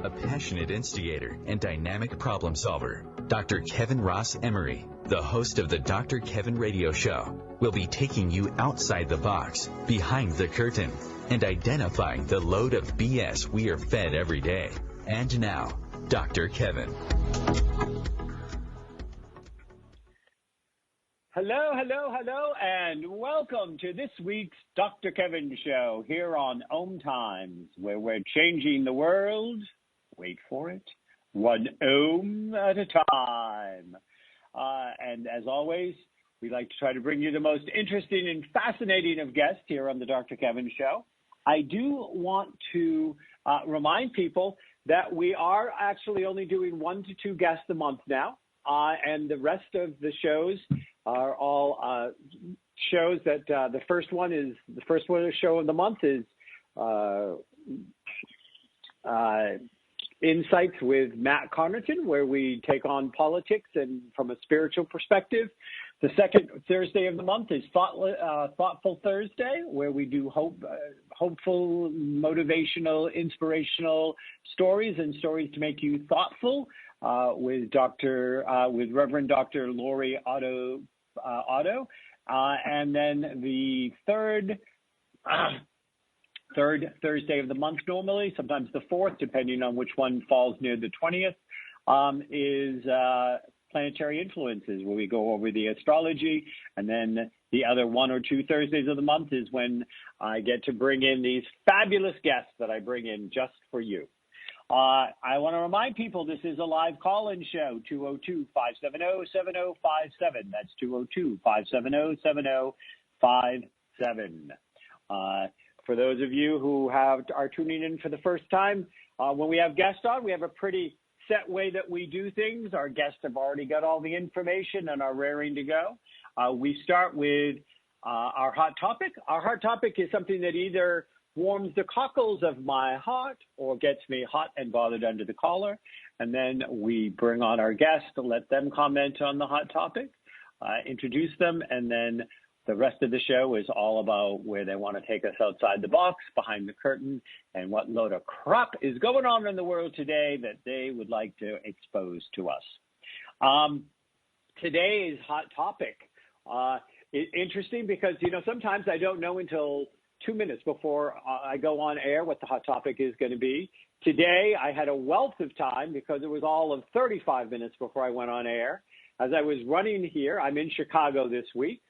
a passionate instigator and dynamic problem solver. Dr. Kevin Ross Emery, the host of the Dr. Kevin Radio Show, will be taking you outside the box, behind the curtain, and identifying the load of BS we are fed every day. And now, Dr. Kevin. Hello, hello, hello, and welcome to this week's Dr. Kevin Show here on OMTimes, where we're changing the world, wait for it, one ohm at a time. And as always, we like to try to bring you the most interesting and fascinating of guests here on the Dr. Kevin Show. I do want to remind people that we are actually only doing 1 to 2 guests a month now, and the rest of the shows are all shows that the first one show of the month is Insights with Matt Connerton, where we take on politics and from a spiritual perspective. The second Thursday of the month is Thoughtful Thursday, where we do hopeful, motivational, inspirational stories and stories to make you thoughtful with Reverend Dr. Lori Otto. And then the third Thursday of the month normally, sometimes the fourth, depending on which one falls near the 20th, is Planetary Influences, where we go over the astrology. And then the other 1 or 2 Thursdays of the month is when I get to bring in these fabulous guests that I bring in just for you. I want to remind people this is a live call-in show, 202-570-7057. That's 202-570-7057. For those of you who are tuning in for the first time, when we have guests on, we have a pretty set way that we do things. Our guests have already got all the information and are raring to go. We start with our hot topic. Our hot topic is something that either warms the cockles of my heart or gets me hot and bothered under the collar. And then we bring on our guests to let them comment on the hot topic, introduce them, and then the rest of the show is all about where they want to take us outside the box, behind the curtain, and what load of crap is going on in the world today that they would like to expose to us. Today's hot topic is interesting because, sometimes I don't know until 2 minutes before I go on air what the hot topic is going to be. Today, I had a wealth of time because it was all of 35 minutes before I went on air. As I was running here, I'm in Chicago this week,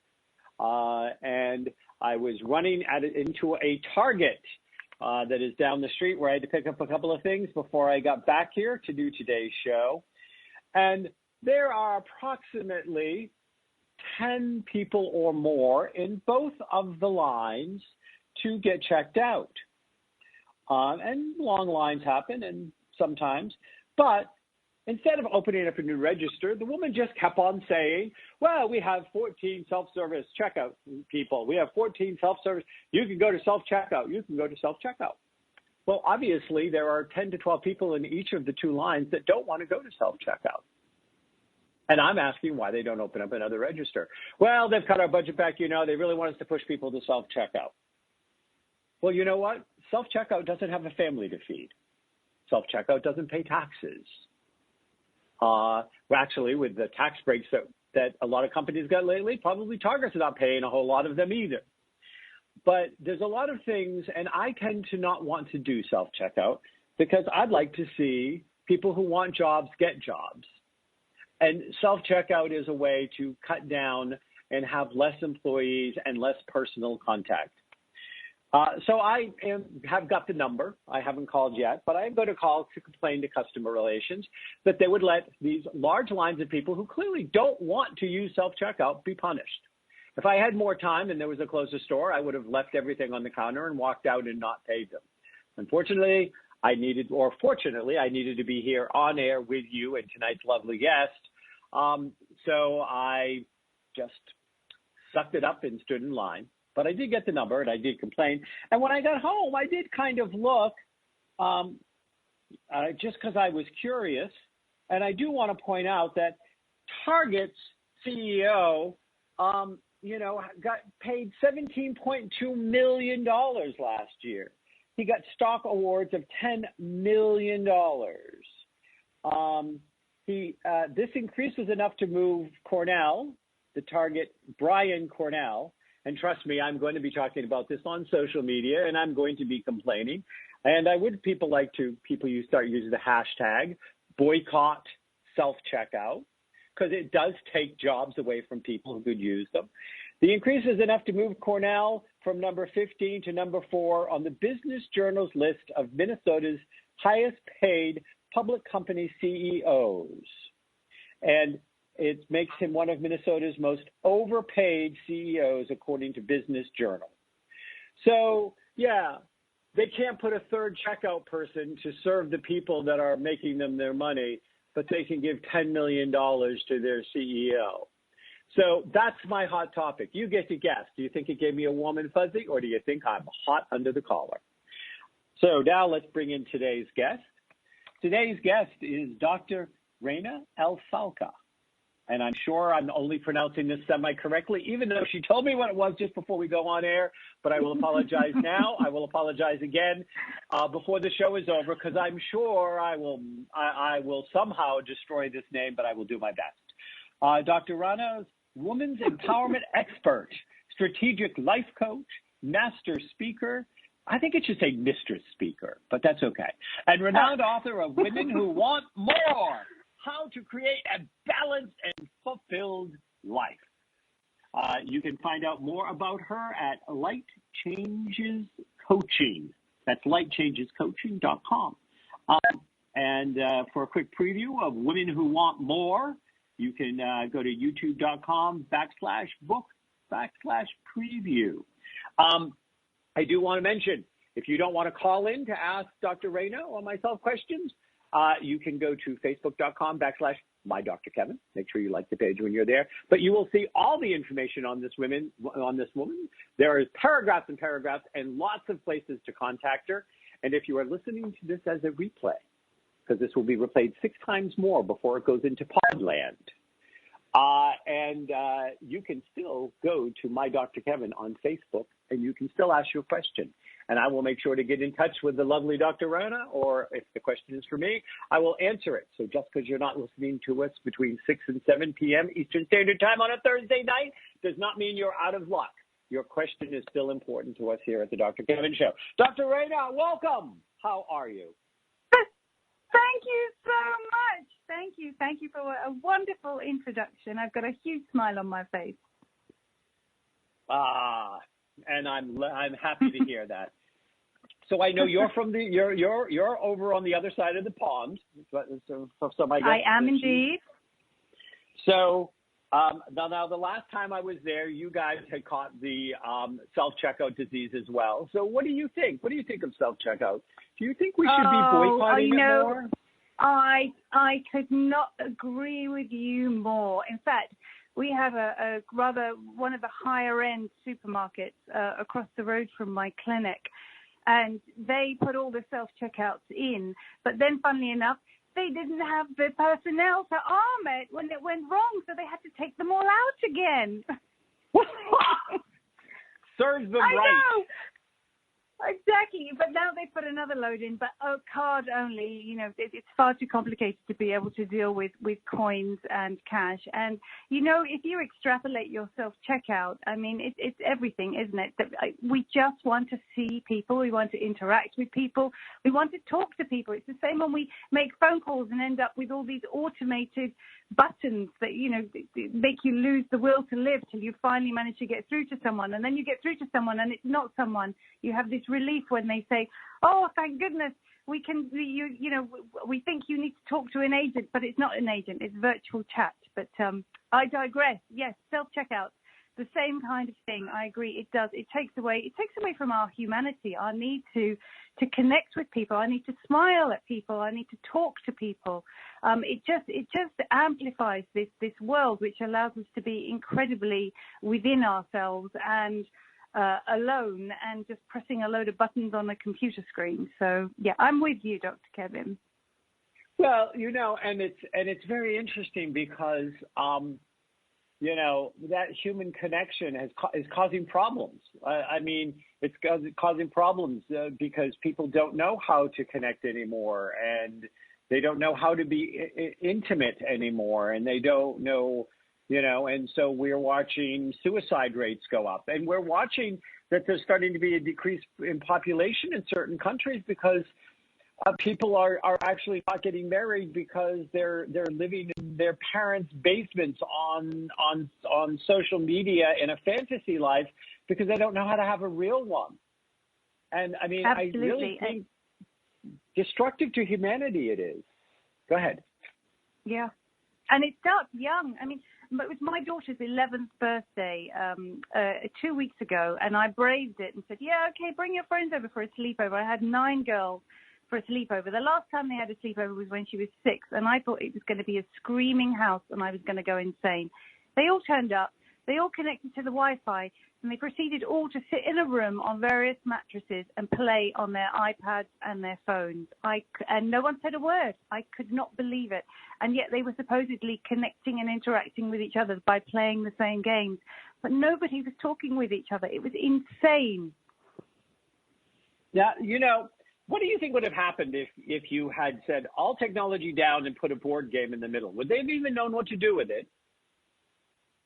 and I was running into a Target that is down the street where I had to pick up a couple of things before I got back here to do today's show. And there are approximately 10 people or more in both of the lines to get checked out. And long lines happen and sometimes, but instead of opening up a new register, the woman just kept on saying, well, we have 14 self-service checkout people. We have 14 self-service. You can go to self-checkout. You can go to self-checkout. Well, obviously, there are 10 to 12 people in each of the 2 lines that don't want to go to self-checkout. And I'm asking why they don't open up another register. Well, they've cut our budget back. They really want us to push people to self-checkout. Well, you know what? Self-checkout doesn't have a family to feed. Self-checkout doesn't pay taxes. Actually, with the tax breaks that a lot of companies got lately, probably Target's not paying a whole lot of them either. But there's a lot of things, and I tend to not want to do self-checkout because I'd like to see people who want jobs get jobs. And self-checkout is a way to cut down and have less employees and less personal contact. So I have got the number. I haven't called yet, but I'm going to call to complain to customer relations that they would let these large lines of people who clearly don't want to use self-checkout be punished. If I had more time and there was a closer store, I would have left everything on the counter and walked out and not paid them. Unfortunately, fortunately, I needed to be here on air with you and tonight's lovely guest. So I just sucked it up and stood in line. But I did get the number and I did complain. And when I got home, I did kind of look just because I was curious. And I do want to point out that Target's CEO, got paid $17.2 million last year. he got stock awards of $10 million. This increase was enough to move Cornell, the target Brian Cornell, and trust me, I'm going to be talking about this on social media, and I'm going to be complaining. And I would people you start using the hashtag boycott self-checkout, because it does take jobs away from people who could use them. The increase is enough to move Cornell from number 15 to number 4 on the Business Journal's list of Minnesota's highest paid public company CEOs. And it makes him one of Minnesota's most overpaid CEOs, according to Business Journal. So, yeah, they can't put a third checkout person to serve the people that are making them their money, but they can give $10 million to their CEO. So that's my hot topic. You get to guess. Do you think it gave me a warm and fuzzy, or do you think I'm hot under the collar? So now let's bring in today's guest. Today's guest is Dr. Rana Al-Falaki. And I'm sure I'm only pronouncing this semi-correctly, even though she told me what it was just before we go on air. But I will apologize now. I will apologize again before the show is over, because I'm sure I will somehow destroy this name, but I will do my best. Dr. Rana is women's empowerment expert, strategic life coach, master speaker. I think it should say mistress speaker, but that's okay. And renowned author of Women Who Want More, How to Create a Balanced and Fulfilled Life. You can find out more about her at Light Changes Coaching. That's lightchangescoaching.com. And for a quick preview of Women Who Want More, you can go to youtube.com/book/preview. I do want to mention, if you don't want to call in to ask Dr. Rana or myself questions, you can go to facebook.com/mydrkevin. Make sure you like the page when you're there. But you will see all the information on this woman. There is paragraphs and paragraphs and lots of places to contact her. And if you are listening to this as a replay, because this will be replayed 6 times more before it goes into Podland, you can still go to My Dr. Kevin on Facebook, and you can still ask your question. And I will make sure to get in touch with the lovely Dr. Rana, or if the question is for me, I will answer it. So just because you're not listening to us between 6 and 7 p.m. Eastern Standard Time on a Thursday night does not mean you're out of luck. Your question is still important to us here at the Dr. Kevin Show. Dr. Rana, welcome. How are you? Thank you so much. Thank you. Thank you for a wonderful introduction. I've got a huge smile on my face. And I'm happy to hear that. So I know you're from you're over on the other side of the pond. So I guess I am indeed. So now the last time I was there, you guys had caught the self-checkout disease as well. So what do you think? What do you think of self-checkout? Do you think we should be boycotting it more? I could not agree with you more. In fact, we have one of the higher end supermarkets across the road from my clinic, and they put all the self-checkouts in. But then, funnily enough, they didn't have the personnel to arm it when it went wrong, so they had to take them all out again. Serves them right. Know. Exactly, but now they put another load in, but card only. You know, it's far too complicated to be able to deal with coins and cash. And, you know, if you extrapolate your self-checkout, I mean, it's everything, isn't it? We just want to see people. We want to interact with people. We want to talk to people. It's the same when we make phone calls and end up with all these automated buttons that, you know, make you lose the will to live till you finally manage to get through to someone. And then you get through to someone and it's not someone. You have this relief when they say, oh, thank goodness, we think you need to talk to an agent, but it's not an agent, it's virtual chat. But I digress. Yes, self-checkout, the same kind of thing. I agree. It does. It takes away from our humanity, our need to connect with people. I need to smile at people. I need to talk to people. It just amplifies this world, which allows us to be incredibly within ourselves and alone and just pressing a load of buttons on a computer screen. So yeah, I'm with you, Dr. Kevin. Well, you know, and it's very interesting because that human connection is causing problems. I mean, it's causing problems because people don't know how to connect anymore, and they don't know how to be intimate anymore, and they don't know, and so we're watching suicide rates go up, and we're watching that there's starting to be a decrease in population in certain countries because people are actually not getting married because they're living in their parents' basements on social media in a fantasy life because they don't know how to have a real one. And I mean, absolutely. I really think destructive to humanity it is. Go ahead. Yeah. And it starts young. I mean, it was my daughter's 11th birthday 2 weeks ago, and I braved it and said, yeah, okay, bring your friends over for a sleepover. I had 9 girls for a sleepover. The last time they had a sleepover was when she was 6, and I thought it was going to be a screaming house and I was going to go insane. They all turned up. They all connected to the Wi-Fi, and they proceeded all to sit in a room on various mattresses and play on their iPads and their phones. And no one said a word. I could not believe it. And yet they were supposedly connecting and interacting with each other by playing the same games. But nobody was talking with each other. It was insane. Yeah, what do you think would have happened if you had said all technology down and put a board game in the middle? Would they have even known what to do with it?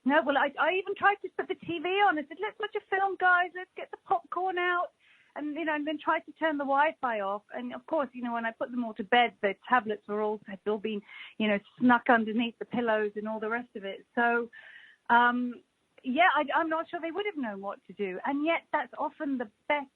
No, well, I even tried to put the TV on. I said, let's watch a film, guys. Let's get the popcorn out. And, and then tried to turn the Wi-Fi off. And, of course, when I put them all to bed, the tablets had all been, snuck underneath the pillows and all the rest of it. So, I'm not sure they would have known what to do. And yet that's often the best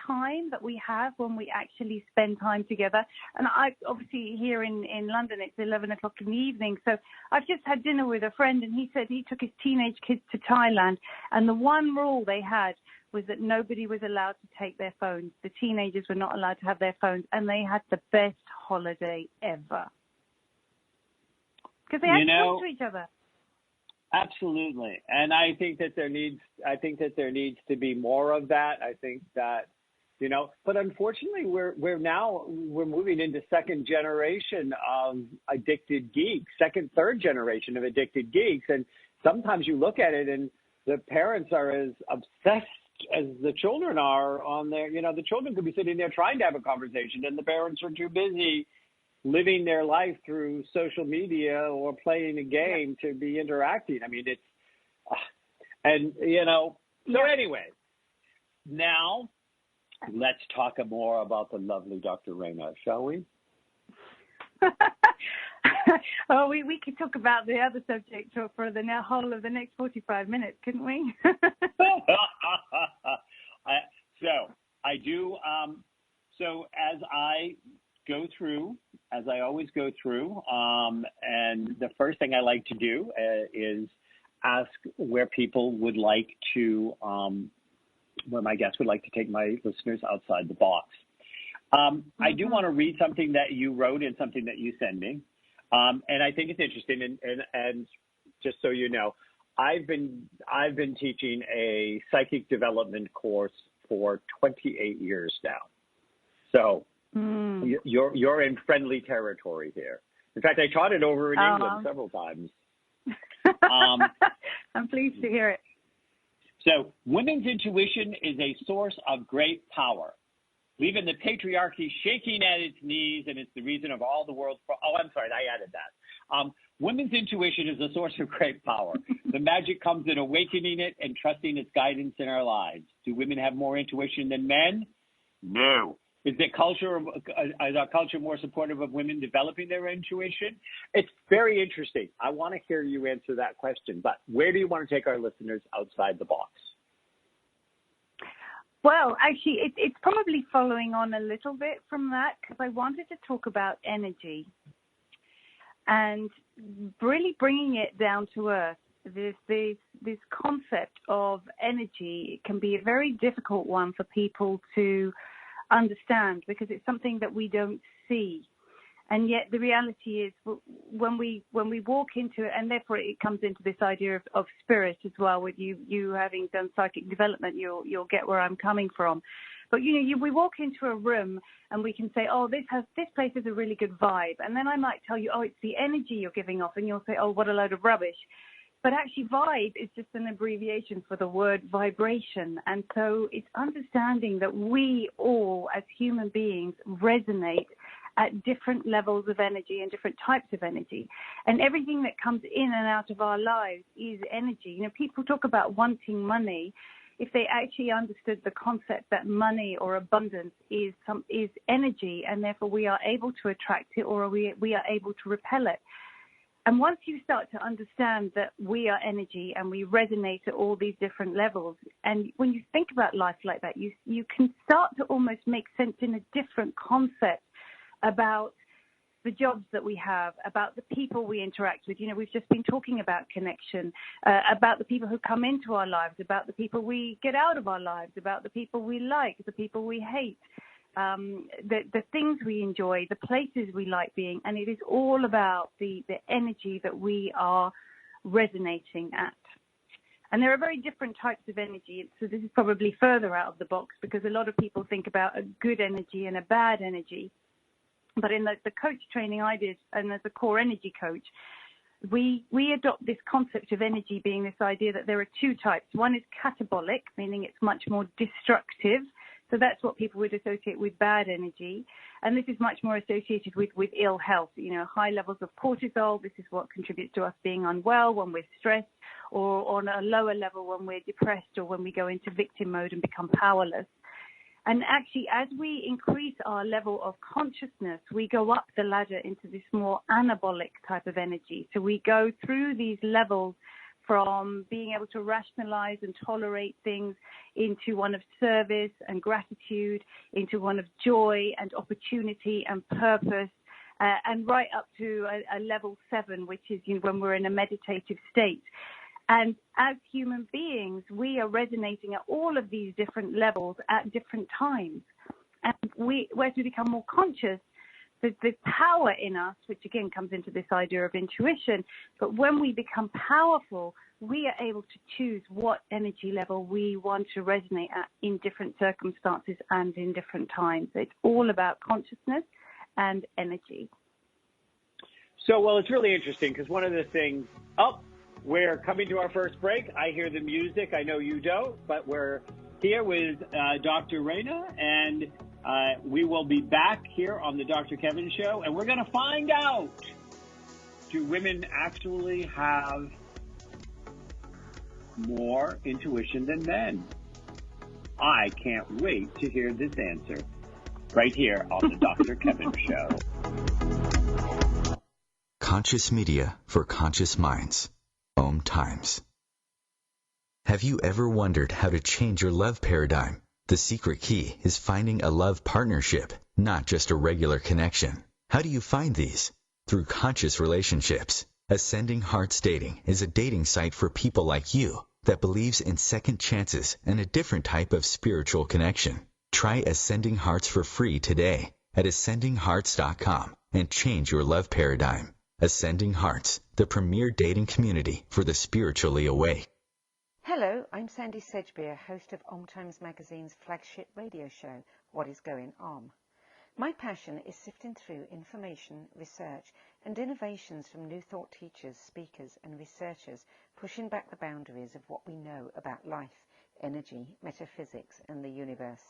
time that we have when we actually spend time together. And I obviously here in London it's 11 o'clock in the evening, so I've just had dinner with a friend, and he said he took his teenage kids to Thailand, and the one rule they had was that nobody was allowed to take their phones. The teenagers were not allowed to have their phones, and they had the best holiday ever because they had to talk to each other. Absolutely, and I think that there needs to be more of that. I think that, but unfortunately, we're moving into second generation of addicted geeks, third generation of addicted geeks, and sometimes you look at it and the parents are as obsessed as the children are on their. The children could be sitting there trying to have a conversation, and the parents are too busy living their life through social media or playing a game to be interacting. I mean, it's, so anyway, now let's talk more about the lovely Dr. Rana, shall we? Oh, we could talk about the other subject for the whole of the next 45 minutes, couldn't we? So as I always go through, and the first thing I like to do is ask where people would like to, where my guests would like to take my listeners outside the box. I do want to read something that you wrote and something that you send me, and I think it's interesting. And just so you know, I've been teaching a psychic development course for 28 years now, so. You're in friendly territory here. In fact, I taught it over in England several times. I'm pleased to hear it. So, women's intuition is a source of great power, leaving the patriarchy shaking at its knees, and it's the reason of all the world's. I'm sorry, I added that. Women's intuition is a source of great power. The magic comes in awakening it and trusting its guidance in our lives. Do women have more intuition than men? No. Is our culture more supportive of women developing their intuition? It's very interesting. I want to hear you answer that question, but where do you want to take our listeners outside the box? Well, actually, it's probably following on a little bit from that, because I wanted to talk about energy and really bringing it down to earth. This concept of energy can be a very difficult one for people to understand because it's something that we don't see, and yet the reality is when we walk into it, and therefore it comes into this idea of spirit as well. With you having done psychic development, you'll get where I'm coming from. But we walk into a room and we can say, oh, this place has a really good vibe, and then I might tell you, oh, it's the energy you're giving off, and you'll say, oh, what a load of rubbish. But actually, vibe is just an abbreviation for the word vibration. And so it's understanding that we all, as human beings, resonate at different levels of energy and different types of energy. And everything that comes in and out of our lives is energy. You know, people talk about wanting money. If they actually understood the concept that money or abundance is energy, and therefore we are able to attract it, or we are able to repel it. And once you start to understand that we are energy and we resonate at all these different levels, and when you think about life like that, you can start to almost make sense in a different concept about the jobs that we have, about the people we interact with. You know, we've just been talking about connection, about the people who come into our lives, about the people we get out of our lives, about the people we like, the people we hate. The things we enjoy, the places we like being, and it is all about the energy that we are resonating at. And there are very different types of energy. So this is probably further out of the box, because a lot of people think about a good energy and a bad energy. But in the coach training I did, and as a core energy coach, we adopt this concept of energy being this idea that there are two types. One is catabolic, meaning it's much more destructive. So that's what people would associate with bad energy. And this is much more associated with ill health, you know, high levels of cortisol. This is what contributes to us being unwell when we're stressed, or on a lower level when we're depressed, or when we go into victim mode and become powerless. And actually, as we increase our level of consciousness, we go up the ladder into this more anabolic type of energy. So we go through these levels from being able to rationalize and tolerate things into one of service and gratitude, into one of joy and opportunity and purpose, and right up to a level 7, which is, you know, when we're in a meditative state. And as human beings, we are resonating at all of these different levels at different times. And as we become more conscious, the power in us, which again comes into this idea of intuition, but when we become powerful, we are able to choose what energy level we want to resonate at in different circumstances and in different times. It's all about consciousness and energy. So, well, it's really interesting, because one of the things, we're coming to our first break. I hear the music. I know you don't, but we're here with Dr. Rana, and we will be back here on the Dr. Kevin Show, and we're going to find out, do women actually have more intuition than men? I can't wait to hear this answer right here on the Dr. Kevin Show. Conscious media for conscious minds. OMTimes. Have you ever wondered how to change your love paradigm? The secret key is finding a love partnership, not just a regular connection. How do you find these? Through conscious relationships. Ascending Hearts Dating is a dating site for people like you that believes in second chances and a different type of spiritual connection. Try Ascending Hearts for free today at ascendinghearts.com and change your love paradigm. Ascending Hearts, the premier dating community for the spiritually awake. Hello, I'm Sandy Sedgbeer, host of OMTimes magazine's flagship radio show, What is Going On? My passion is sifting through information, research and innovations from new thought teachers, speakers and researchers, pushing back the boundaries of what we know about life, energy, metaphysics and the universe.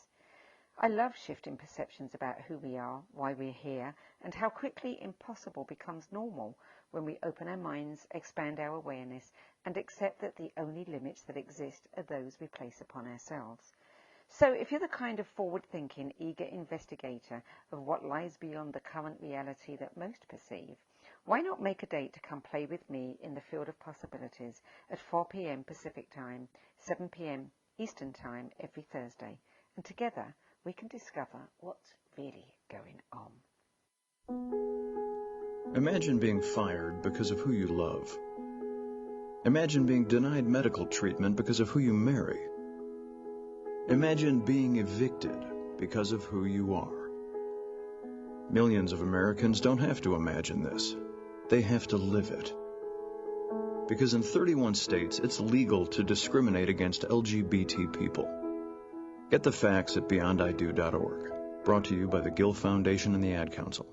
I love shifting perceptions about who we are, why we're here, and how quickly impossible becomes normal when we open our minds, expand our awareness, and accept that the only limits that exist are those we place upon ourselves. So if you're the kind of forward-thinking, eager investigator of what lies beyond the current reality that most perceive, why not make a date to come play with me in the field of possibilities at 4 p.m. Pacific Time, 7 p.m. Eastern Time every Thursday, and together we can discover what's really going on. Imagine being fired because of who you love. Imagine being denied medical treatment because of who you marry. Imagine being evicted because of who you are. Millions of Americans don't have to imagine this. They have to live it. Because in 31 states, it's legal to discriminate against LGBT people. Get the facts at beyondido.org. Brought to you by the Gill Foundation and the Ad Council.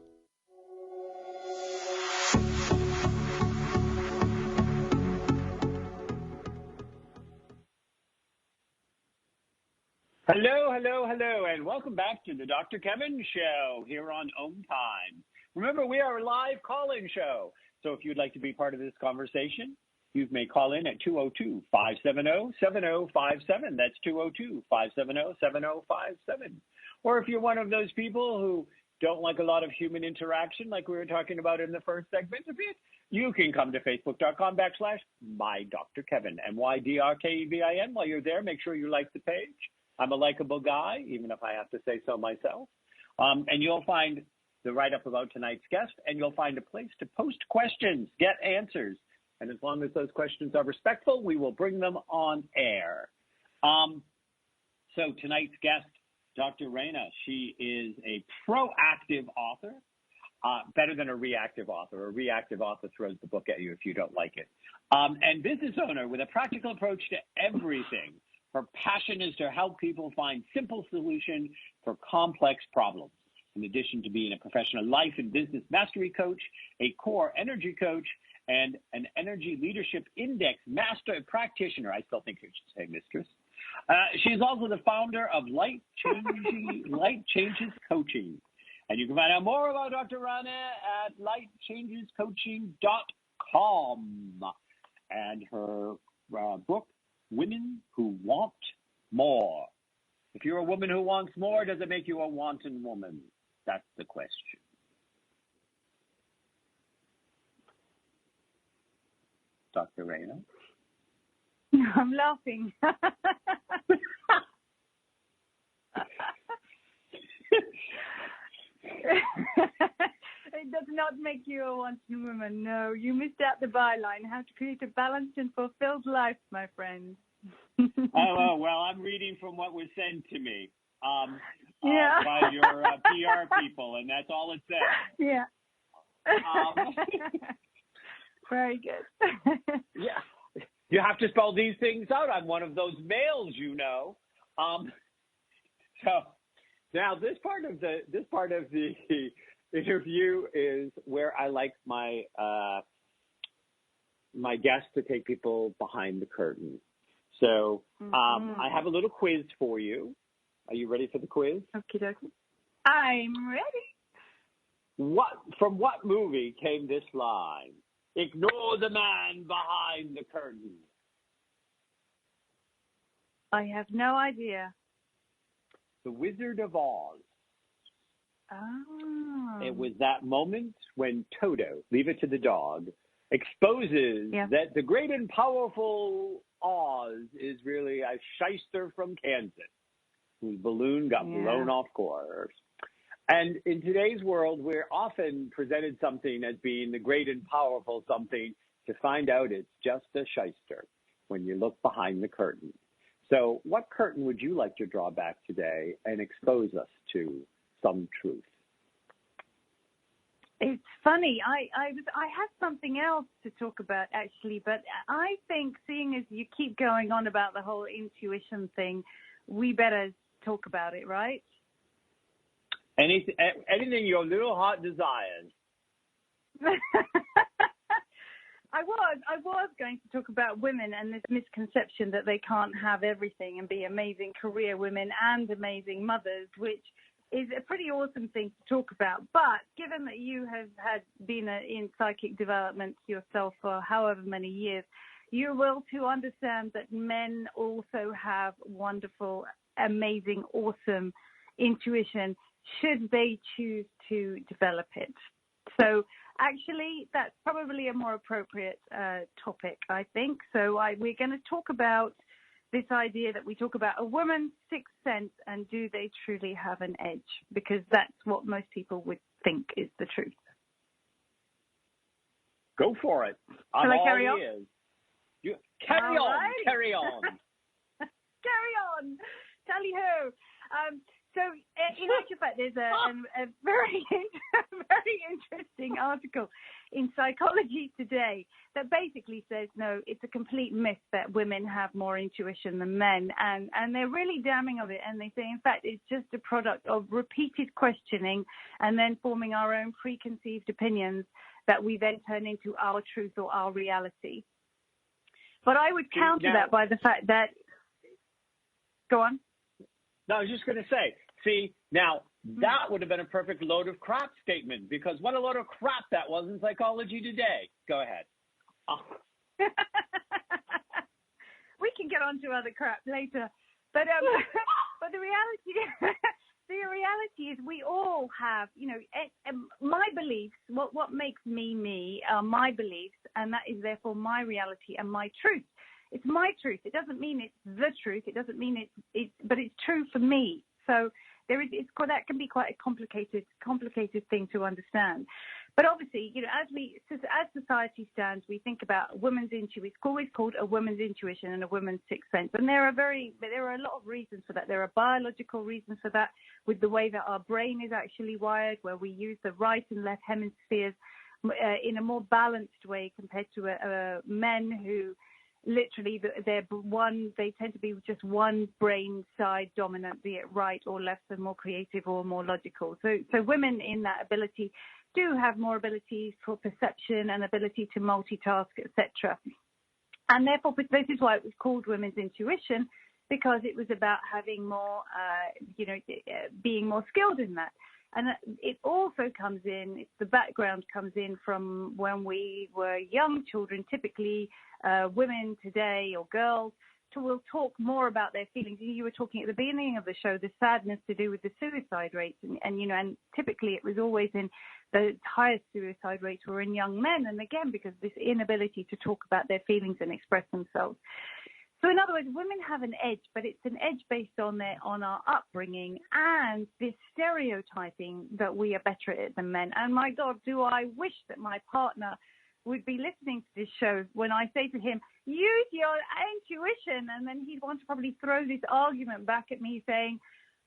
Hello, hello, hello, and welcome back to the Dr. Kevin Show here on OMTimes. Remember, we are a live call-in show, so if you'd like to be part of this conversation, you may call in at 202-570-7057. That's 202-570-7057. Or if you're one of those people who don't like a lot of human interaction, like we were talking about in the first segment of it, you can come to facebook.com/MyDrKevin, MYDRKEVIN. While you're there, make sure you like the page. I'm a likable guy, even if I have to say so myself. And you'll find the write-up about tonight's guest, and you'll find a place to post questions, get answers. And as long as those questions are respectful, we will bring them on air. So tonight's guest, Dr. Rana, she is a proactive author, better than a reactive author. A reactive author throws the book at you if you don't like it. And business owner with a practical approach to everything. Her passion is to help people find simple solutions for complex problems. In addition to being a professional life and business mastery coach, a core energy coach, and an energy leadership index master practitioner. I still think you should say mistress. She is also the founder of Light Changes Coaching. And you can find out more about Dr. Rana at lightchangescoaching.com. And her book, Women Who Want More. If you're a woman who wants more, does it make you a wanton woman? That's the question. Dr. Rana? I'm laughing. It does not make you a wanton woman. No, you missed out the byline. How to create a balanced and fulfilled life, my friend. Oh, well, I'm reading from what was sent to me by your PR people, and that's all it says. Yeah. Very good. Yeah. You have to spell these things out. I'm one of those males, you know. So now this part of the interview is where I like my my guests to take people behind the curtain. So I have a little quiz for you. Are you ready for the quiz? Okie dokie. I'm ready. From what movie came this line? Ignore the man behind the curtain. I have no idea. The Wizard of Oz. Oh. It was that moment when Toto, leave it to the dog, exposes that the great and powerful Oz is really a shyster from Kansas, whose balloon got blown off course. And in today's world, we're often presented something as being the great and powerful something to find out it's just a shyster when you look behind the curtain. So what curtain would you like to draw back today and expose us to some truth? It's funny. I have something else to talk about, actually, but I think seeing as you keep going on about the whole intuition thing, we better talk about it, right? Anything your little heart desires. I was going to talk about women and this misconception that they can't have everything and be amazing career women and amazing mothers, which is a pretty awesome thing to talk about. But given that you have been in psychic development yourself for however many years, you will to understand that men also have wonderful, amazing, awesome intuition should they choose to develop it. So actually, that's probably a more appropriate topic, I think. So we're going to talk about this idea that we talk about a woman's sixth sense and do they truly have an edge? Because that's what most people would think is the truth. Go for it. Shall I carry on? Carry on. Right. Carry on. Carry on. Tally-ho. So, in actual fact, there's a very, very interesting article in Psychology Today that basically says, no, it's a complete myth that women have more intuition than men. And they're really damning of it. And they say, in fact, it's just a product of repeated questioning and then forming our own preconceived opinions that we then turn into our truth or our reality. But I would counter that by the fact that, go on. No, I was just going to say, see, now that would have been a perfect load of crap statement, because what a load of crap that was in psychology today. Go ahead. Oh. We can get on to other crap later. But but the reality is we all have, my beliefs, what makes me are my beliefs, and that is therefore my reality and my truth. It's my truth. It doesn't mean it's the truth. It doesn't mean but it's true for me. So that can be quite a complicated thing to understand. But obviously, as society stands, we think about a woman's intuition. It's always called a woman's intuition and a woman's sixth sense. And there are a lot of reasons for that. There are biological reasons for that, with the way that our brain is actually wired, where we use the right and left hemispheres in a more balanced way compared to men who literally they tend to be just one brain side dominant, be it right or left, and more creative or more logical. So women in that ability do have more abilities for perception and ability to multitask, etc. And therefore, this is why it was called women's intuition, because it was about having more, being more skilled in that. And it also comes in, the background comes in from when we were young children. Typically, women today, or girls, will talk more about their feelings. You were talking at the beginning of the show, the sadness to do with the suicide rates. And typically it was always in the highest suicide rates were in young men. And again, because of this inability to talk about their feelings and express themselves. So in other words, women have an edge, but it's an edge based on our upbringing and this stereotyping that we are better at it than men. And my God, do I wish that my partner would be listening to this show when I say to him, use your intuition, and then he'd want to probably throw this argument back at me saying,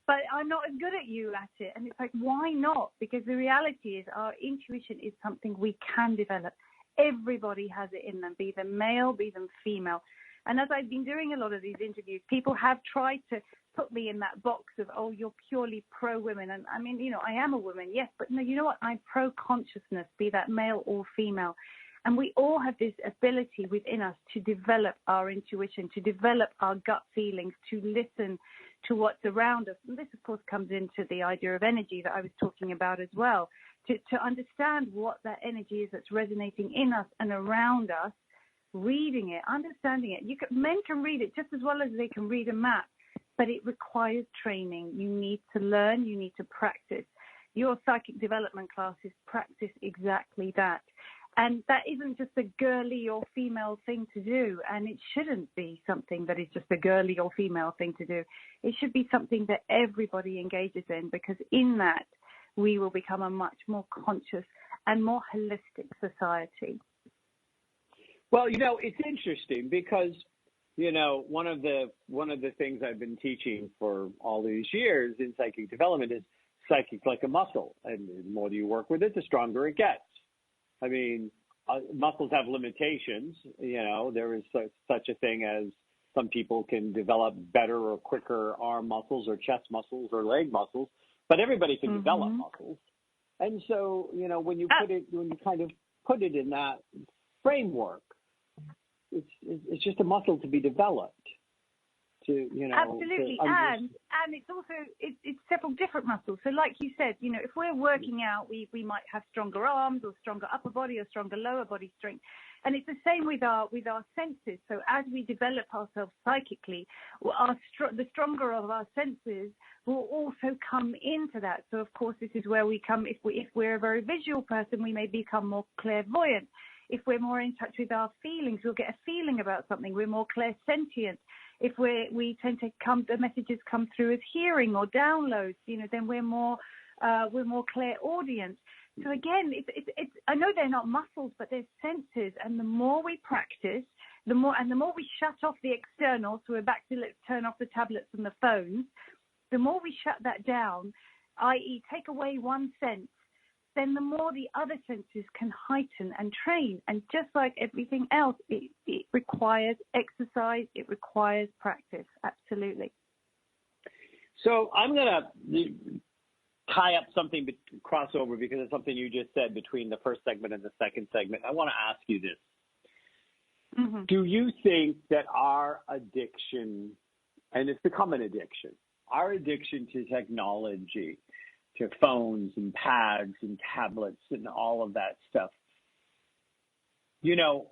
but I'm not as good at you at it. And it's like, why not? Because the reality is our intuition is something we can develop. Everybody has it in them, be them male, be them female. And as I've been doing a lot of these interviews, people have tried to put me in that box of, oh, you're purely pro-women. And I mean, I am a woman, yes, but no, you know what? I'm pro-consciousness, be that male or female. And we all have this ability within us to develop our intuition, to develop our gut feelings, to listen to what's around us. And this, of course, comes into the idea of energy that I was talking about as well, to understand what that energy is that's resonating in us and around us, reading it, understanding it. Men can read it just as well as they can read a map, but it requires training. You need to learn. You need to practice. Your psychic development classes practice exactly that. And that isn't just a girly or female thing to do. And it shouldn't be something that is just a girly or female thing to do. It should be something that everybody engages in, because in that we will become a much more conscious and more holistic society. Well, it's interesting because, one of the things I've been teaching for all these years in psychic development is psychic like a muscle. And the more you work with it, the stronger it gets. I mean, muscles have limitations. There is such a thing as some people can develop better or quicker arm muscles or chest muscles or leg muscles, but everybody can develop muscles. And so, when you kind of put it in that framework, it's just a muscle to be developed. Absolutely, and it's also it's several different muscles. So like you said, if we're working out, we might have stronger arms or stronger upper body or stronger lower body strength, and it's the same with our senses. So as we develop ourselves psychically, the stronger of our senses will also come into that. So of course, this is where we come. If we're a very visual person, we may become more clairvoyant. If we're more in touch with our feelings, we'll get a feeling about something. We're more clairsentient. If we tend to the messages come through as hearing or downloads, then we're more clairaudient. So again, it's I know they're not muscles, but they're senses. And the more we practice, the more we shut off the external. So we're back to let's turn off the tablets and the phones. The more we shut that down, i.e., take away one sense, then the more the other senses can heighten and train. And just like everything else, it requires exercise, it requires practice, absolutely. So I'm going to tie up something, crossover, because it's something you just said between the first segment and the second segment. I want to ask you this. Do you think that our addiction, and it's become an addiction, our addiction to technology, to phones and pads and tablets and all of that stuff, you know,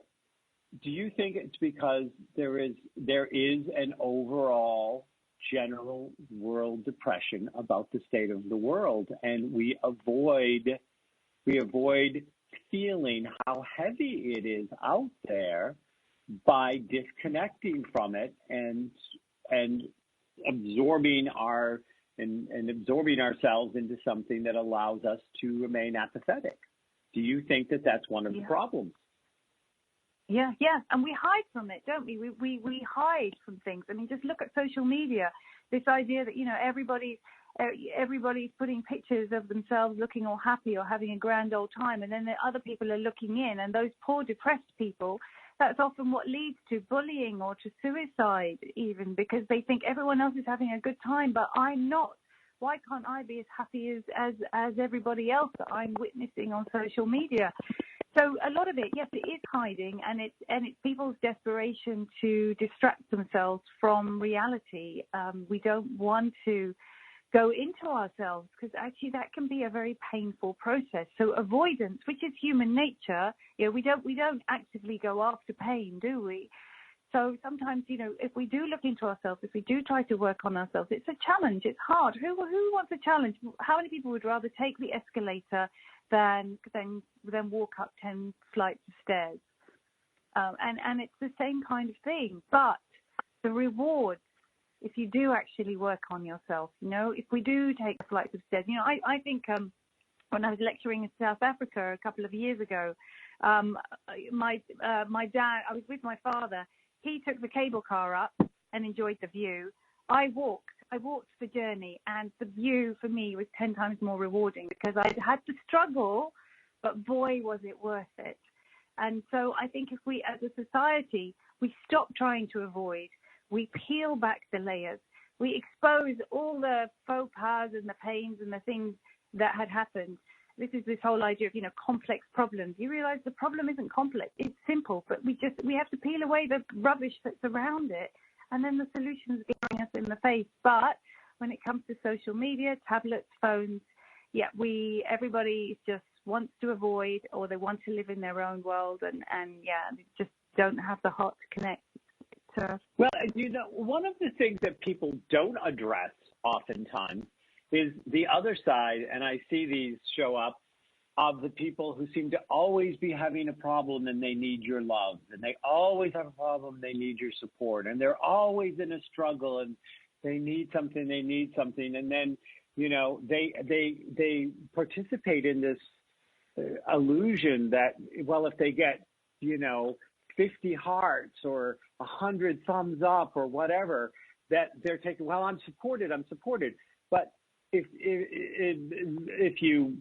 do you think it's because there is an overall general world depression about the state of the world, and we avoid feeling how heavy it is out there by disconnecting from it and absorbing absorbing ourselves into something that allows us to remain apathetic? Do you think that that's one of the problems? Yeah, and we hide from it, don't we? We hide from things. I mean, just look at social media. This idea that, you know, everybody's putting pictures of themselves looking all happy or having a grand old time, and then the other people are looking in, and those poor depressed people, that's often what leads to bullying or to suicide even, because they think everyone else is having a good time, but I'm not. Why can't I be as happy as everybody else that I'm witnessing on social media? So a lot of it, yes, it is hiding, and it's people's desperation to distract themselves from reality. We don't want to go into ourselves, because actually that can be a very painful process. So avoidance, which is human nature, you know, we don't actively go after pain, do we? So sometimes, you know, if we do look into ourselves, if we do try to work on ourselves, it's a challenge. It's hard. Who wants a challenge? How many people would rather take the escalator than walk up 10 flights of stairs? And it's the same kind of thing. But the rewards, if you do actually work on yourself, you know, if we do take flights of stairs, you know, I think when I was lecturing in South Africa a couple of years ago, my dad, I was with my father. He took the cable car up and enjoyed the view. I walked the journey, and the view for me was 10 times more rewarding, because I had to struggle, but boy, was it worth it. And so I think if we, as a society, we stop trying to avoid, we peel back the layers, we expose all the faux pas and the pains and the things that had happened. This is this whole idea of, you know, complex problems. You realize the problem isn't complex, it's simple, but we have to peel away the rubbish that's around it, and then the solutions are staring us in the face. But when it comes to social media, tablets, phones, everybody just wants to avoid, or they want to live in their own world, and they just don't have the heart to connect. Well, you know, one of the things that people don't address oftentimes is the other side, and I see these show up, of the people who seem to always be having a problem and they need your love, and they always have a problem, they need your support, and they're always in a struggle and they need something, and then, you know, they participate in this illusion that, well, if they get, you know, 50 hearts or 100 thumbs up or whatever, that they're taking, well, I'm supported. But if you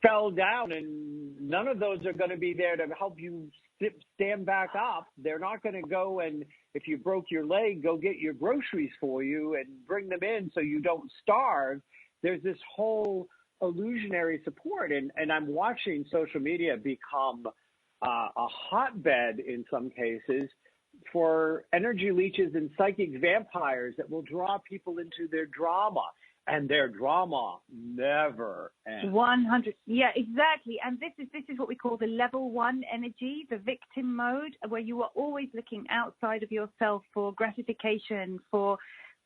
fell down and none of those are going to be there to help you stand back up, they're not going to go, and if you broke your leg, go get your groceries for you and bring them in so you don't starve. There's this whole illusionary support, and I'm watching social media become a hotbed in some cases for energy leeches and psychic vampires that will draw people into their drama, and their drama never ends. 100, yeah, exactly. And this is what we call the level 1 energy, the victim mode, where you are always looking outside of yourself for gratification, for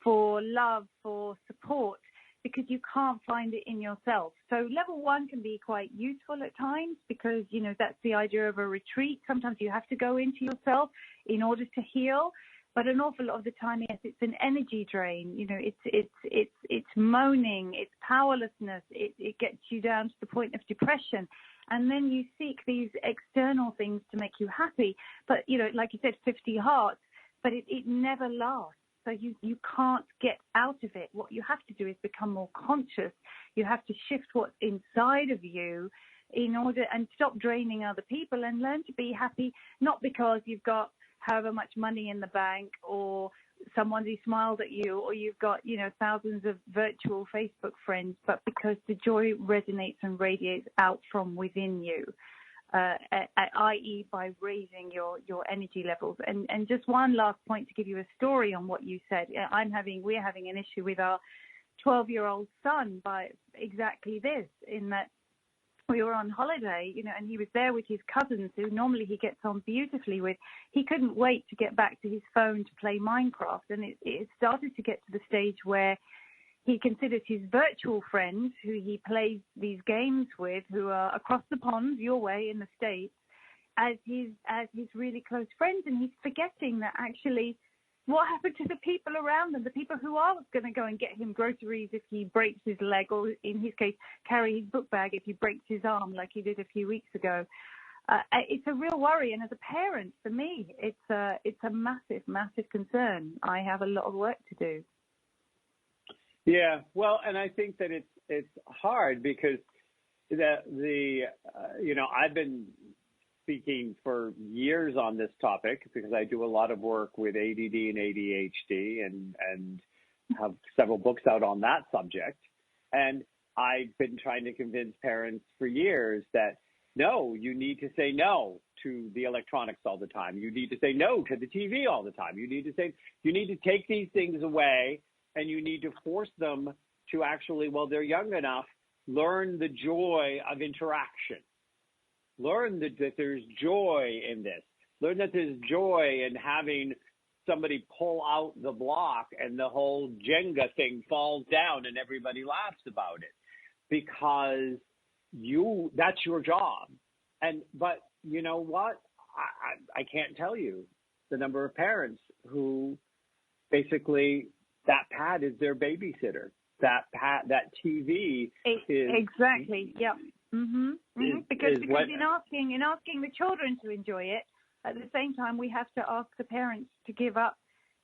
love, for support, because you can't find it in yourself. So level 1 can be quite useful at times, because, you know, that's the idea of a retreat. Sometimes you have to go into yourself in order to heal. But an awful lot of the time, yes, it's an energy drain. You know, it's moaning, it's powerlessness. It gets you down to the point of depression. And then you seek these external things to make you happy. But, you know, like you said, 50 hearts, but it never lasts. So you can't get out of it. What you have to do is become more conscious. You have to shift what's inside of you in order, and stop draining other people, and learn to be happy, not because you've got however much money in the bank, or someone who smiled at you, or you've got, you know, thousands of virtual Facebook friends, but because the joy resonates and radiates out from within you, i.e. by raising your energy levels. And just one last point to give you a story on what you said. We're having an issue with our 12-year-old son by exactly this, in that we were on holiday, and he was there with his cousins, who normally he gets on beautifully with. He couldn't wait to get back to his phone to play Minecraft, and it started to get to the stage where he considers his virtual friends, who he plays these games with, who are across the pond, your way in the States, as his really close friends, and he's forgetting that actually what happened to the people around them, the people who are going to go and get him groceries if he breaks his leg, or in his case, carry his book bag if he breaks his arm like he did a few weeks ago. It's a real worry, and as a parent, for me, it's a massive, massive concern. I have a lot of work to do. Yeah, well, and I think that it's hard because I've been speaking for years on this topic because I do a lot of work with ADD and ADHD and have several books out on that subject. And I've been trying to convince parents for years that, no, you need to say no to the electronics all the time. You need to say no to the TV all the time. You need to take these things away, and you need to force them to actually, while they're young enough, learn the joy of interaction. Learn that there's joy in this. Learn that there's joy in having somebody pull out the block and the whole Jenga thing falls down and everybody laughs about it, because that's your job. But you know what? I can't tell you the number of parents who basically that pad is their babysitter. That TV is exactly. Yep. Because in asking the children to enjoy it, at the same time we have to ask the parents to give up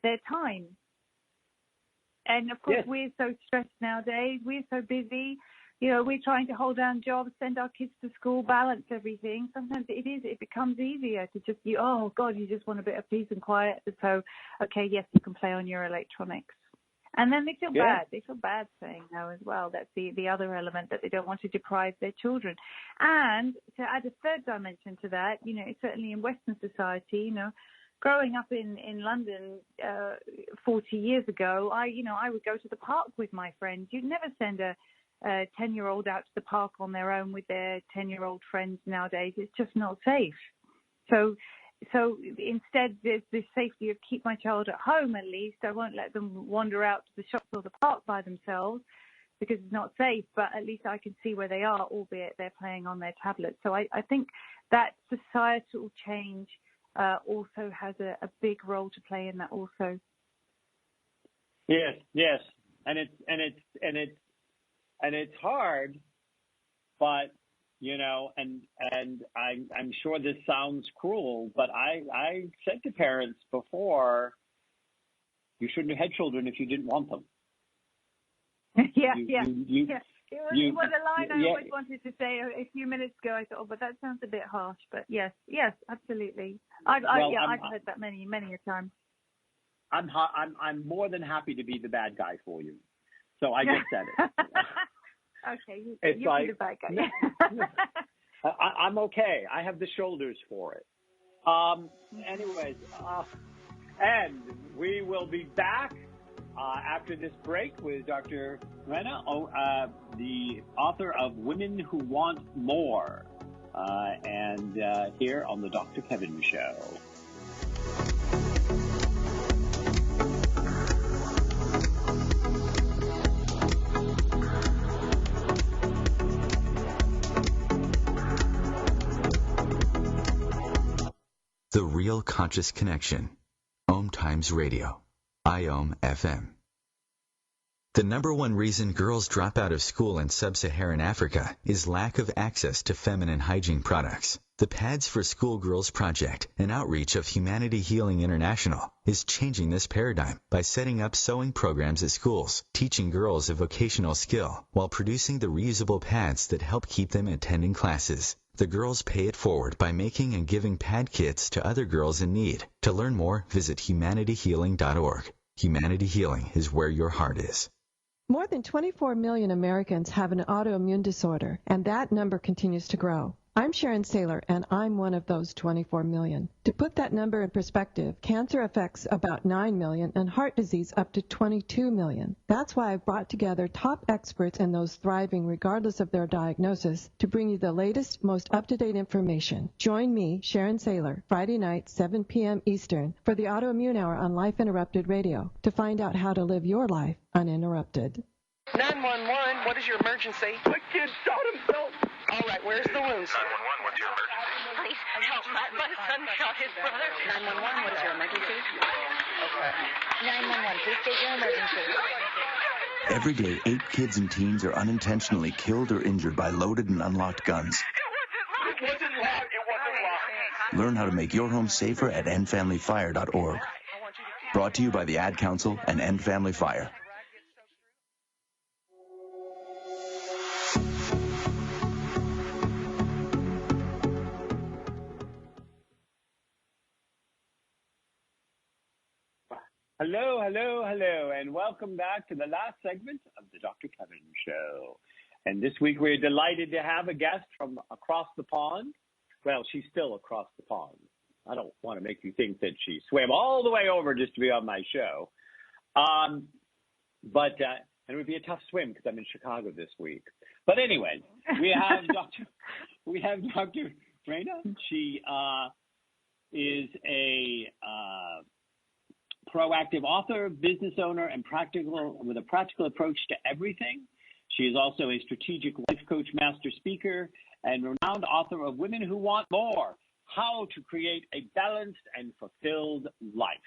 their time. And of course, yes, we're so stressed nowadays. We're so busy. We're trying to hold down jobs, send our kids to school, balance everything. Sometimes it becomes easier to just, you just want a bit of peace and quiet. So, okay, yes, you can play on your electronics. And then they feel bad. They feel bad saying no as well. That's the other element, that they don't want to deprive their children. And to add a third dimension to that, certainly in Western society, growing up in London 40 years ago, I would go to the park with my friends. You'd never send a 10-year-old out to the park on their own with their 10-year-old friends nowadays. It's just not safe. So instead, there's this safety of keep my child at home at least. I won't let them wander out to the shops or the park by themselves because it's not safe, but at least I can see where they are, albeit they're playing on their tablets. So I think that societal change also has a big role to play in that also. Yes. And it's hard, but and I'm sure this sounds cruel, but I said to parents before, you shouldn't have had children if you didn't want them. Yeah. It was a line I always wanted to say a few minutes ago. I thought, but that sounds a bit harsh. But yes, absolutely. I've heard that many a time. I'm more than happy to be the bad guy for you. So I just said it. Okay, you're the bad guy. I'm okay. I have the shoulders for it. Anyways, and we will be back after this break with Dr. Rana, the author of Women Who Want More, and here on the Dr. Kevin Show. The Real Conscious Connection. OMTimes Radio. IOM FM. The number one reason girls drop out of school in sub-Saharan Africa is lack of access to feminine hygiene products. The Pads for Schoolgirls Project, an outreach of Humanity Healing International, is changing this paradigm by setting up sewing programs at schools, teaching girls a vocational skill, while producing the reusable pads that help keep them attending classes. The girls pay it forward by making and giving pad kits to other girls in need. To learn more, visit humanityhealing.org. Humanity Healing is where your heart is. More than 24 million Americans have an autoimmune disorder, and that number continues to grow. I'm Sharon Saylor, and I'm one of those 24 million. To put that number in perspective, cancer affects about 9 million and heart disease up to 22 million. That's why I've brought together top experts and those thriving regardless of their diagnosis to bring you the latest, most up-to-date information. Join me, Sharon Saylor, Friday night, 7 p.m. Eastern, for the Autoimmune Hour on Life Interrupted Radio to find out how to live your life uninterrupted. 911, what is your emergency? The kid shot himself. All right, where's the wound, sir? 911, what's your emergency? Please help. My son shot his brother. 911, what is your emergency? Okay. 911, please state your emergency. Every day, 8 kids and teens are unintentionally killed or injured by loaded and unlocked guns. It wasn't locked. Learn how to make your home safer at endfamilyfire.org. Brought to you by the Ad Council and End Family Fire. Hello, hello, hello, and welcome back to the last segment of the Dr. Kevin Show. And this week we're delighted to have a guest from across the pond. Well, she's still across the pond. I don't want to make you think that she swam all the way over just to be on my show. But it would be a tough swim because I'm in Chicago this week. But anyway, we have Dr. Rana. She is a proactive author, business owner, and with a practical approach to everything. She is also a strategic life coach, master speaker, and renowned author of Women Who Want More: How to Create a Balanced and Fulfilled Life.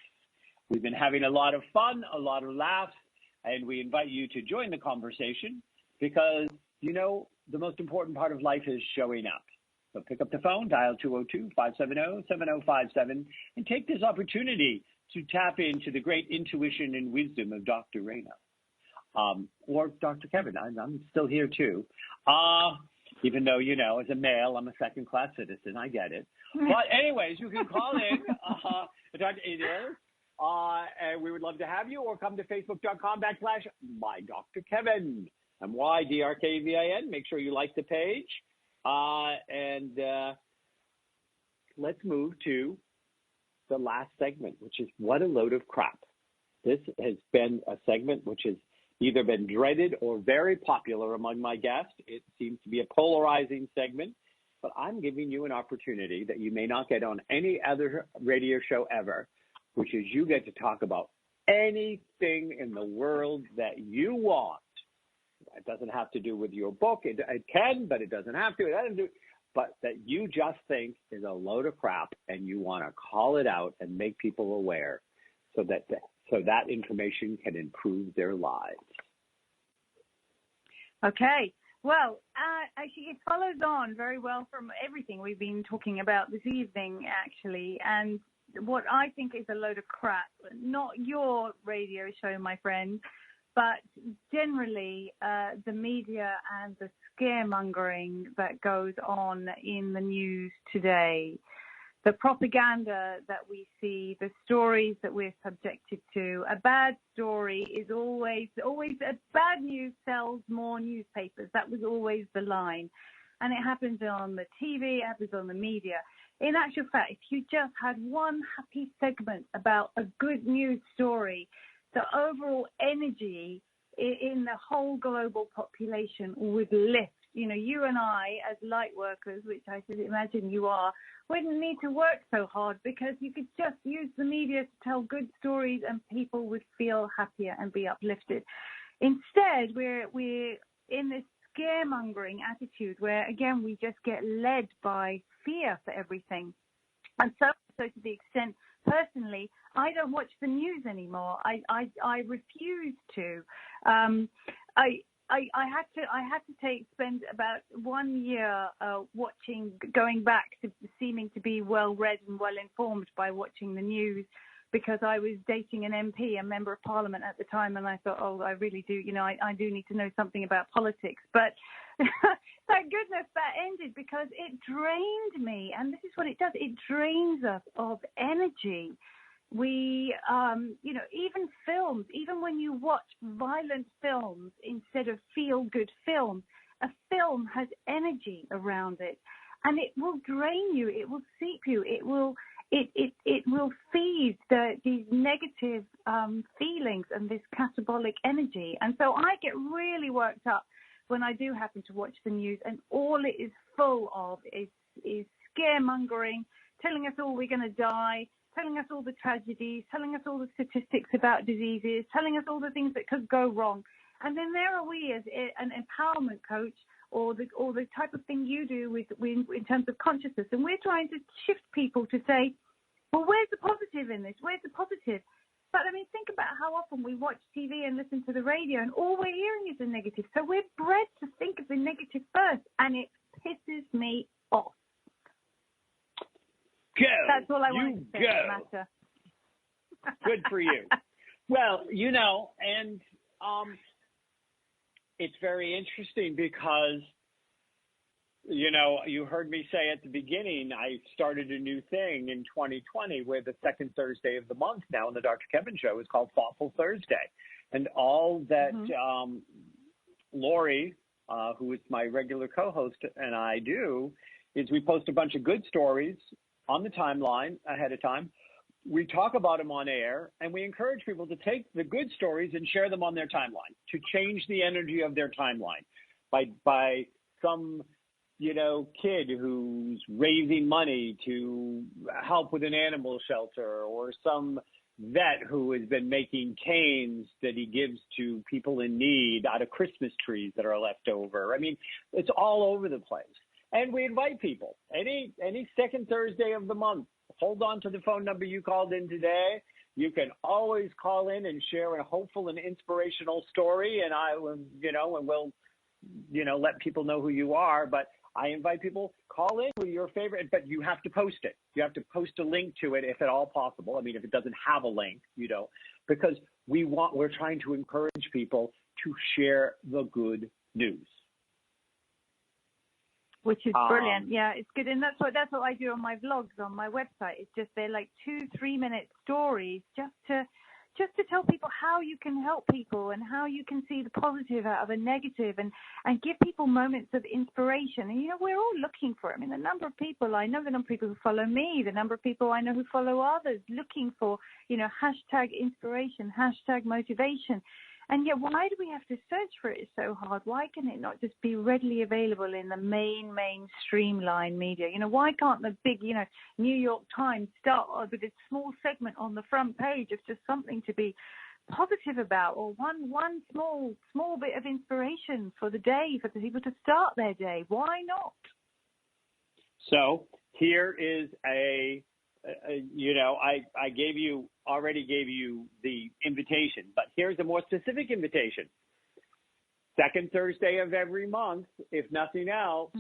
We've been having a lot of fun, a lot of laughs, and we invite you to join the conversation because, you know, the most important part of life is showing up. So pick up the phone, dial 202-570-7057, and take this opportunity to tap into the great intuition and wisdom of Dr. Rana. Or Dr. Kevin. I'm still here too. Even though, you know, as a male, I'm a second-class citizen. I get it. But anyways, you can call in. And we would love to have you, or come to facebook.com/MyDrKevin. MyDrKvin. Make sure you like the page. Let's move to the last segment, which is What a Load of Crap. This has been a segment which has either been dreaded or very popular among my guests. It seems to be a polarizing segment, but I'm giving you an opportunity that you may not get on any other radio show ever, which is you get to talk about anything in the world that you want. It doesn't have to do with your book. It can, but it doesn't have to. It doesn't do. But that you just think is a load of crap, and you want to call it out and make people aware, so that information can improve their lives. Okay. Well, actually, it follows on very well from everything we've been talking about this evening, actually. And what I think is a load of crap, not your radio show, my friend, but generally the media and the scaremongering that goes on in the news today, the propaganda that we see, the stories that we're subjected to. A bad story is always bad news sells more newspapers. That was always the line. And it happens on the TV, it happens on the media. In actual fact, if you just had one happy segment about a good news story, the overall energy in the whole global population would lift. You know, you and I, as light workers, which I should imagine you are, wouldn't need to work so hard because you could just use the media to tell good stories and people would feel happier and be uplifted. Instead, we're in this scaremongering attitude where, again, we just get led by fear for everything. And so to the extent, personally, I don't watch the news anymore. I refuse to. I had to spend about 1 year going back to seeming to be well read and well informed by watching the news, because I was dating an MP, a member of parliament at the time, and I thought, oh, I really do, I do need to know something about politics. But thank goodness that ended, because it drained me, and this is what it does. It drains us of energy. We, even films, even when you watch violent films instead of feel-good films, a film has energy around it. and it will drain you. It will seep you. It will feed these negative feelings and this catabolic energy. And so I get really worked up when I do happen to watch the news, and all it is full of is scaremongering, telling us all we're going to die, telling us all the tragedies, telling us all the statistics about diseases, telling us all the things that could go wrong. And then there are we as an empowerment coach, or the type of thing you do with in terms of consciousness, and we're trying to shift people to say, well, where's the positive in this? Where's the positive? But I mean, think about how often we watch TV and listen to the radio, and all we're hearing is the negative. So we're bred to think of the negative first, and it pisses me off. Go. That's all I wanted to say go. on the matter. Good for you. Well, and it's very interesting because, you heard me say at the beginning, I started a new thing in 2020 where the second Thursday of the month now on the Dr. Kevin Show is called Thoughtful Thursday. And all that Lori, who is my regular co-host, and I do is we post a bunch of good stories on the timeline ahead of time. We talk about them on air, and we encourage people to take the good stories and share them on their timeline to change the energy of their timeline by some kid who's raising money to help with an animal shelter, or some vet who has been making canes that he gives to people in need out of Christmas trees that are left over. I mean, it's all over the place. And we invite people any second Thursday of the month. Hold on to the phone number you called in today. You can always call in and share a hopeful and inspirational story, and I will, and we'll, let people know who you are. But I invite people, call in with your favorite, but you have to post it. You have to post a link to it if at all possible. I mean, if it doesn't have a link, because we're trying to encourage people to share the good news. Which is brilliant. Yeah, it's good. And that's what I do on my vlogs on my website. It's just they're like 2-3 minute stories just to tell people how you can help people and how you can see the positive out of a negative, and give people moments of inspiration. And, we're all looking for it. I mean, the number of people who follow me, the number of people I know who follow others looking for, hashtag inspiration, hashtag motivation. And yet, why do we have to search for it so hard? Why can it not just be readily available in the mainstream line media? Why can't the big, New York Times start with a small segment on the front page of just something to be positive about, or one small bit of inspiration for the day for the people to start their day? Why not? So here is I already gave you the invitation, but here's a more specific invitation. Second Thursday of every month, if nothing else,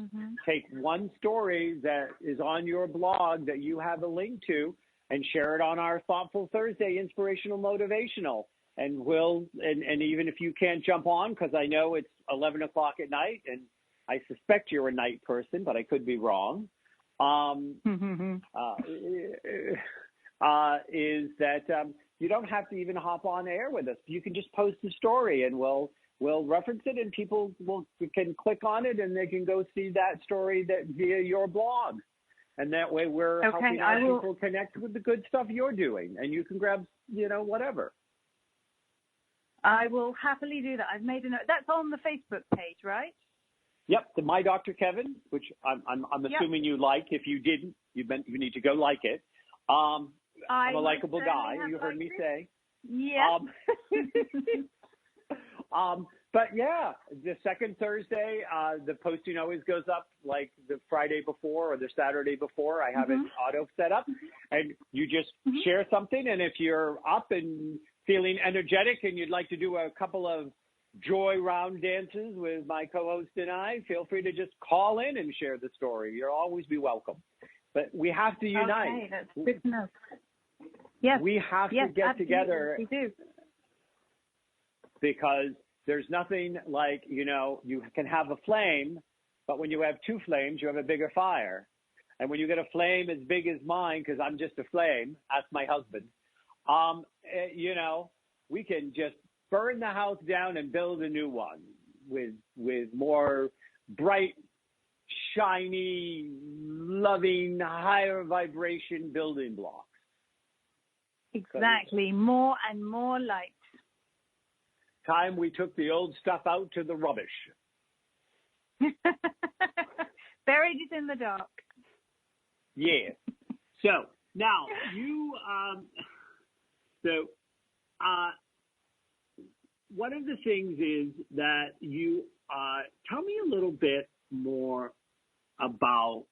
take one story that is on your blog that you have a link to and share it on our Thoughtful Thursday Inspirational Motivational. And and even if you can't jump on, because I know it's 11 o'clock at night, and I suspect you're a night person, but I could be wrong. Is that you don't have to even hop on air with us. You can just post the story, and we'll reference it, and people can click on it, and they can go see that story via your blog. And that way we're helping people connect with the good stuff you're doing, and you can grab, whatever. I will happily do that. I've made a note. That's on the Facebook page, right? Yep, the My Dr. Kevin, which I'm assuming you like. If you didn't, you need to go like it. I'm a likable guy. You heard me say. Yeah. But yeah, the second Thursday, the posting always goes up like the Friday before or the Saturday before. I have it auto set up, and you just share something. And if you're up and feeling energetic and you'd like to do a couple of joy round dances with my co-host and I, feel free to just call in and share the story. You'll always be welcome. But we have to unite. Okay, that's good to know. Yes. We have to get absolutely. together. We do. Because there's nothing like, you can have a flame, but when you have two flames, you have a bigger fire. And when you get a flame as big as mine, because I'm just a flame, that's my husband, we can just burn the house down and build a new one with more bright, shiny, loving, higher vibration building blocks. Exactly. More and more light. Time we took the old stuff out to the rubbish. Buried it in the dark. Yeah. So now you, one of the things is that you, tell me a little bit more about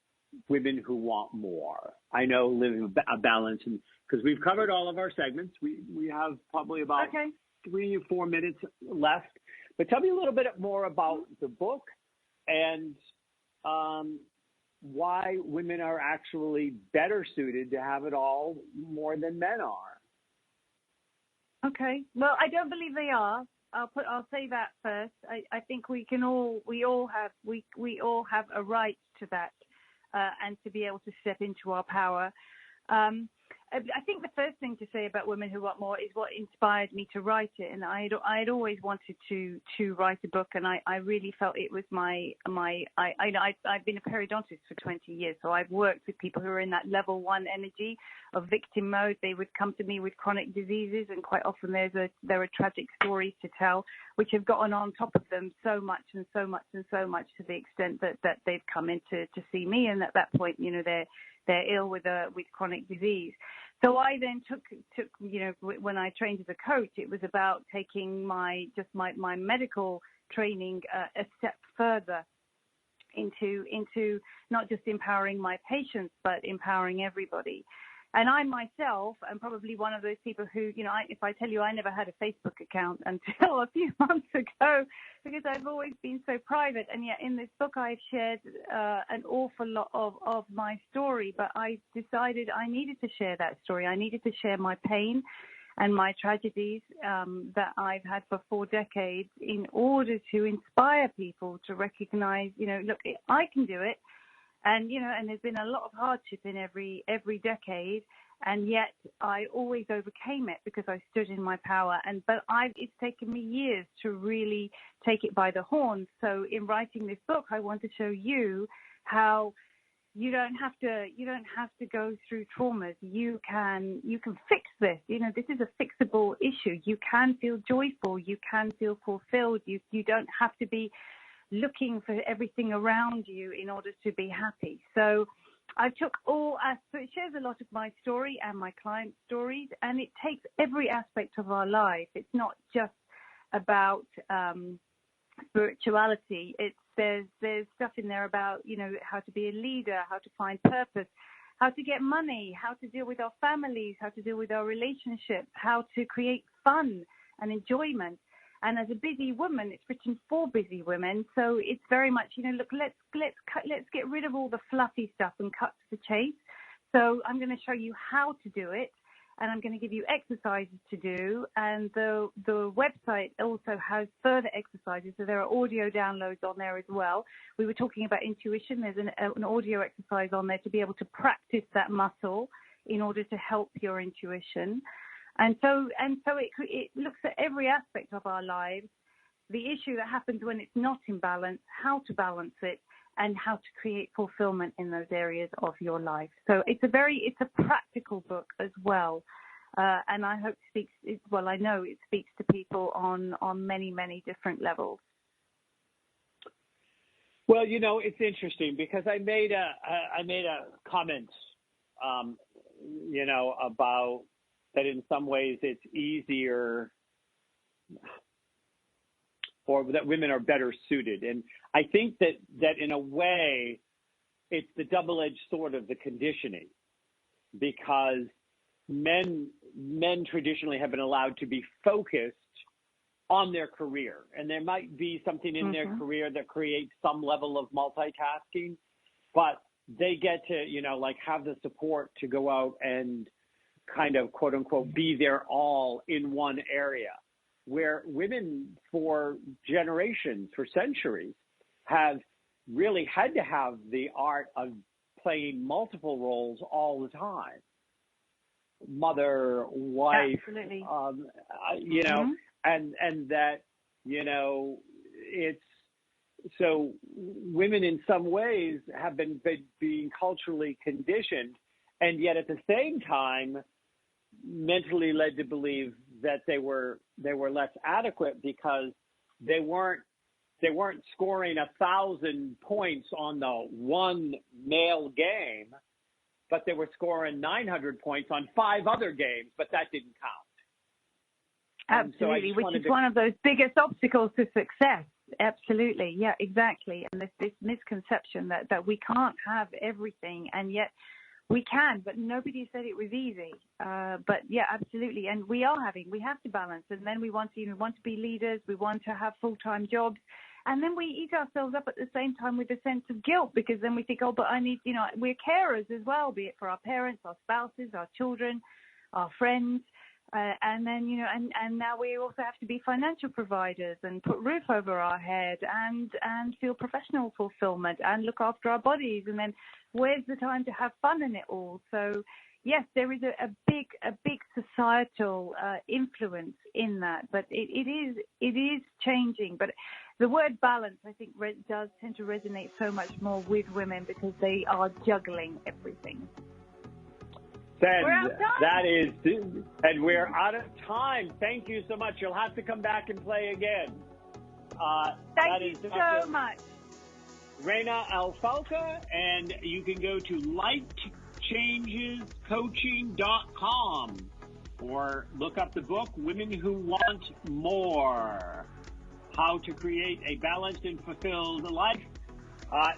women who want more. I know living a balance, and because we've covered all of our segments, we have probably about 3 or 4 minutes left. But tell me a little bit more about the book and why women are actually better suited to have it all more than men are. Okay. Well, I don't believe they are. I'll say that first. I think we all have a right to that, and to be able to step into our power. I think the first thing to say about Women Who Want More is what inspired me to write it. And I'd always wanted to write a book, and I really felt it was I've been a periodontist for 20 years, so I've worked with people who are in that level 1 energy of victim mode. They would come to me with chronic diseases, and quite often there are tragic stories to tell, which have gotten on top of them so much and so much and so much, to the extent that they've come in to see me, and at that point, they're ill with chronic disease. So I then took when I trained as a coach, it was about taking my medical training a step further into not just empowering my patients, but empowering everybody. And I myself am probably one of those people who, if I tell you I never had a Facebook account until a few months ago, because I've always been so private. And yet in this book, I've shared an awful lot of my story. But I decided I needed to share that story. I needed to share my pain and my tragedies that I've had for 4 decades, in order to inspire people to recognize, look, I can do it. And, and there's been a lot of hardship in every decade, and yet I always overcame it because I stood in my power. But it's taken me years to really take it by the horns. So in writing this book, I want to show you how you don't have to go through traumas. You can fix this. This is a fixable issue. You can feel joyful. You can feel fulfilled. You don't have to be looking for everything around you in order to be happy. So I took so it shares a lot of my story and my clients' stories, and it takes every aspect of our life. It's not just about spirituality. There's stuff in there about, how to be a leader, how to find purpose, how to get money, how to deal with our families, how to deal with our relationships, how to create fun and enjoyment. And as a busy woman, it's written for busy women. So it's very much, look, let's get rid of all the fluffy stuff and cut to the chase. So I'm going to show you how to do it, and I'm going to give you exercises to do. And the website also has further exercises. So there are audio downloads on there as well. We were talking about intuition. There's an audio exercise on there to be able to practice that muscle in order to help your intuition. And so it looks at every aspect of our lives, the issue that happens when it's not in balance, how to balance it, and how to create fulfillment in those areas of your life. So it's a practical book as well, and I hope I know it speaks to people on many, many different levels. Well, it's interesting because I made a comment, about that in some ways it's easier, or that women are better suited. And I think that in a way, it's the double-edged sword of the conditioning, because men traditionally have been allowed to be focused on their career. And there might be something in their career that creates some level of multitasking, but they get to, have the support to go out and kind of, quote unquote, be their all in one area, where women for generations, for centuries, have really had to have the art of playing multiple roles all the time. Mother, wife, absolutely. and that, so women in some ways have been being culturally conditioned, and yet at the same time mentally led to believe that they were less adequate because they weren't scoring 1,000 points on the one male game, but they were scoring 900 points on 5 other games, but that didn't count. Absolutely, which is one of those biggest obstacles to success. Absolutely, yeah, exactly. And this misconception that we can't have everything, and yet we can, but nobody said it was easy. But yeah, absolutely. And we have to balance. And then we want to be leaders. We want to have full-time jobs. And then we eat ourselves up at the same time with a sense of guilt, because then we think, oh, but I need, we're carers as well, be it for our parents, our spouses, our children, our friends. And then, and now we also have to be financial providers and put roof over our head and feel professional fulfillment and look after our bodies. And then where's the time to have fun in it all? So, yes, there is a big societal influence in that, but it is changing. But the word balance, I think, does tend to resonate so much more with women because they are juggling everything. And we're out of time. Thank you so much. You'll have to come back and play again. Thank you so much. Rana Al-Falaki, and you can go to lightchangescoaching.com or look up the book, Women Who Want More, How to Create a Balanced and Fulfilled Life.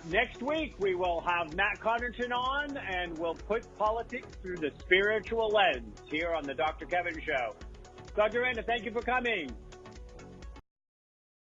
Next week, we will have Matt Connerton on, and we'll put politics through the spiritual lens here on the Dr. Kevin Show. Dr. Rana, thank you for coming.